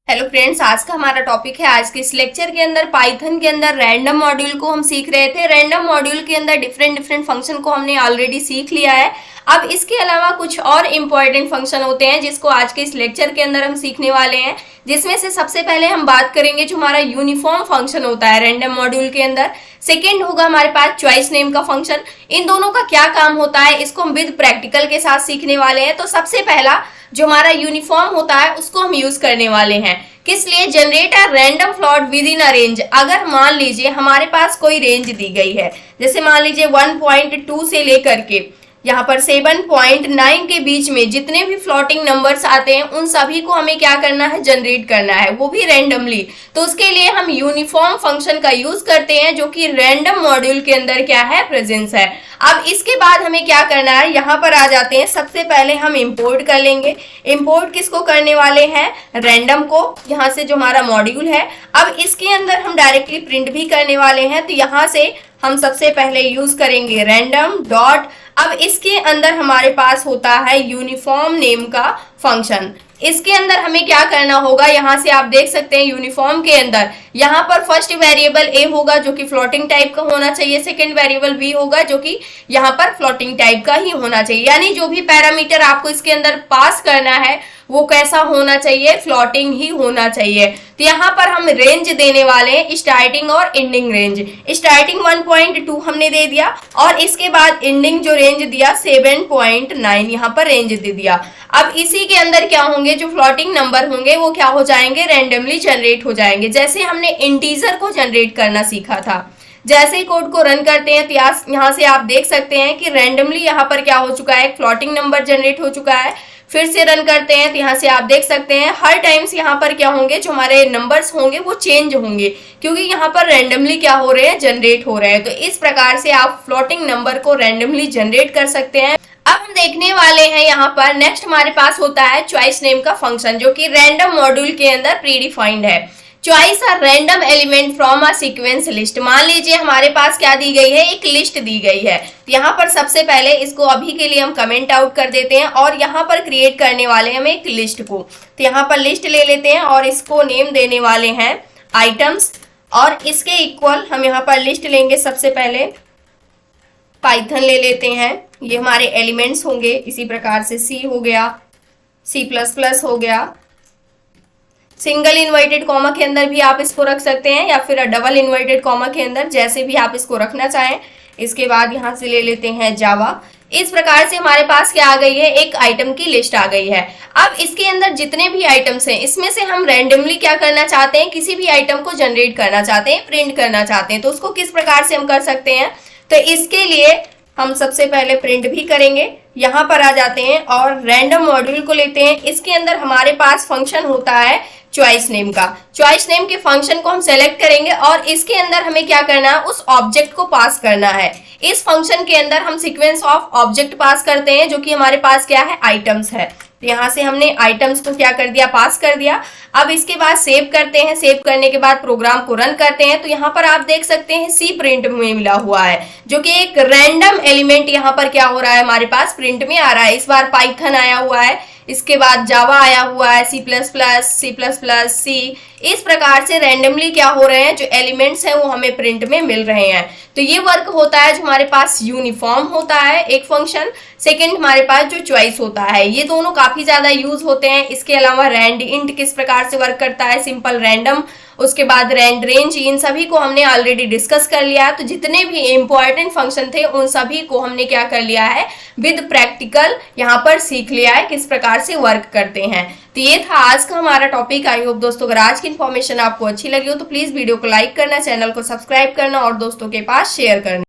Hello friends, आज का हमारा टॉपिक है। आज के इस लेक्चर के अंदर पाइथन के अंदर रैंडम मॉड्यूल को हम सीख रहे थे। रैंडम मॉड्यूल के अंदर डिफरेंट फंक्शन को हमने ऑलरेडी सीख लिया है। अब इसके अलावा कुछ और इम्पोर्टेंट फंक्शन होते हैं जिसको आज के इस लेक्चर के अंदर हम सीखने वाले हैं, जिसमें से सबसे पहले हम बात करेंगे जो हमारा यूनिफॉर्म फंक्शन होता है रैंडम मॉड्यूल के अंदर। सेकेंड होगा हमारे पास चॉइस नेम का फंक्शन। इन दोनों का क्या काम होता है इसको हम विद प्रैक्टिकल के साथ सीखने वाले हैं। तो सबसे पहला जो हमारा यूनिफॉर्म होता है उसको हम यूज करने वाले हैं। किस लिए? Generate a random float with in a range. अगर मान लीजिए हमारे पास कोई रेंज दी गई है, जैसे मान लीजिए 1.2 से लेकर के यहाँ पर 7.9 के बीच में जितने भी फ्लोटिंग नंबर्स आते हैं उन सभी को हमें क्या करना है? जनरेट करना है, वो भी रैंडमली। तो उसके लिए हम यूनिफॉर्म फंक्शन का यूज करते हैं जो कि रैंडम मॉड्यूल के अंदर क्या है? प्रेजेंस है। अब इसके बाद हमें क्या करना है? यहाँ पर आ जाते हैं। सबसे पहले हम इंपोर्ट कर लेंगे। इंपोर्ट किसको करने वाले हैं? रैंडम को, यहाँ से जो हमारा मॉड्यूल है। अब इसके अंदर हम डायरेक्टली प्रिंट भी करने वाले हैं। तो यहाँ से हम सबसे पहले यूज करेंगे रैंडम डॉट। अब इसके अंदर हमारे पास होता है यूनिफॉर्म नेम का फंक्शन। इसके अंदर हमें क्या करना होगा? यहाँ से आप देख सकते हैं यूनिफॉर्म के अंदर यहाँ पर फर्स्ट वेरिएबल ए होगा जो कि फ्लोटिंग टाइप का होना चाहिए। सेकंड वेरिएबल बी होगा जो कि यहाँ पर फ्लोटिंग टाइप का ही होना चाहिए। यानी जो भी पैरामीटर आपको इसके अंदर पास करना है वो कैसा होना चाहिए? फ्लोटिंग ही होना चाहिए। तो यहाँ पर हम रेंज देने वाले हैं, स्टार्टिंग और एंडिंग रेंज। स्टार्टिंग 1.2 हमने दे दिया और इसके बाद एंडिंग जो रेंज दिया 7.9 यहाँ पर रेंज दे दिया। अब इसी के अंदर क्या होंगे? जो फ्लोटिंग नंबर होंगे वो क्या हो जाएंगे? रैंडमली जनरेट हो जाएंगे। जैसे हमने इंटीजर को जनरेट करना सीखा था। जैसे ही कोड को रन करते हैं तो यहाँ से आप देख सकते हैं कि रैंडमली यहाँ पर क्या हो चुका है? फ्लोटिंग नंबर जनरेट हो चुका है। फिर से रन करते हैं तो यहाँ से आप देख सकते हैं हर टाइम्स यहाँ पर क्या होंगे? जो हमारे नंबर्स होंगे वो चेंज होंगे, क्योंकि यहाँ पर रैंडमली क्या हो रहे हैं? जनरेट हो रहे हैं। तो इस प्रकार से आप फ्लोटिंग नंबर को रैंडमली जनरेट कर सकते हैं। अब हम देखने वाले हैं यहाँ पर नेक्स्ट हमारे पास होता है चॉइस नेम का फंक्शन, जो कि रैंडम मॉड्यूल के अंदर प्रीडिफाइंड है। Choice a random element from a sequence list. मान लीजिए हमारे पास क्या दी गई है? एक लिस्ट दी गई है। यहाँ पर सबसे पहले इसको अभी के लिए हम कमेंट आउट कर देते हैं और यहाँ पर क्रिएट करने वाले हैं हम एक लिस्ट को। तो यहाँ पर लिस्ट ले लेते हैं और इसको नेम देने वाले हैं आइटम्स, और इसके इक्वल हम यहाँ पर लिस्ट लेंगे। सबसे पहले पाइथन ले लेते हैं, ये हमारे एलिमेंट्स होंगे। इसी प्रकार से सी हो गया, C++ हो गया। सिंगल इन्वर्टेड कॉमा के अंदर भी आप इसको रख सकते हैं या फिर डबल इन्वर्टेड कॉमा के अंदर, जैसे भी आप इसको रखना चाहें। इसके बाद यहाँ से ले लेते हैं जावा। इस प्रकार से हमारे पास क्या आ गई है? एक आइटम की लिस्ट आ गई है। अब इसके अंदर जितने भी आइटम्स हैं इसमें से हम रैंडमली क्या करना चाहते हैं? किसी भी आइटम को जनरेट करना चाहते हैं, प्रिंट करना चाहते हैं। तो उसको किस प्रकार से हम कर सकते हैं? तो इसके लिए हम सबसे पहले प्रिंट भी करेंगे। यहाँ पर आ जाते हैं और रैंडम मॉड्यूल को लेते हैं। इसके अंदर हमारे पास फंक्शन होता है चॉइस नेम का। चॉइस नेम के फंक्शन को हम सेलेक्ट करेंगे और इसके अंदर हमें क्या करना है? उस ऑब्जेक्ट को पास करना है। इस फंक्शन के अंदर हम सीक्वेंस ऑफ ऑब्जेक्ट पास करते हैं, जो कि हमारे पास क्या है? आइटम्स है। तो यहाँ से हमने आइटम्स को क्या कर दिया? पास कर दिया। अब इसके बाद सेव करते हैं। सेव करने के बाद प्रोग्राम को रन करते हैं तो यहाँ पर आप देख सकते हैं सी प्रिंट में मिला हुआ है, जो कि एक रैंडम एलिमेंट यहाँ पर क्या हो रहा है? हमारे पास प्रिंट में आ रहा है। इस बार पाइथन आया हुआ है, इसके बाद जावा आया हुआ है, C++, C। इस प्रकार से रैंडमली क्या हो रहे हैं? जो एलिमेंट्स हैं वो हमें प्रिंट में मिल रहे हैं। तो ये वर्क होता है जो हमारे पास यूनिफॉर्म होता है एक फंक्शन। सेकंड हमारे पास जो चॉइस होता है, ये दोनों काफी ज्यादा यूज होते हैं। इसके अलावा रैंड इंट किस प्रकार से वर्क करता है? Simple random. उसके बाद रैंड रेंज, इन सभी को हमने ऑलरेडी डिस्कस कर लिया। तो जितने भी इंपॉर्टेंट फंक्शन थे उन सभी को हमने क्या कर लिया है? विद प्रैक्टिकल यहाँ पर सीख लिया है किस प्रकार से वर्क करते हैं। तो ये था आज का हमारा टॉपिक। आई होप दोस्तों अगर आज की इन्फॉर्मेशन आपको अच्छी लगी हो तो प्लीज वीडियो को लाइक करना, चैनल को सब्सक्राइब करना और दोस्तों के पास शेयर करना।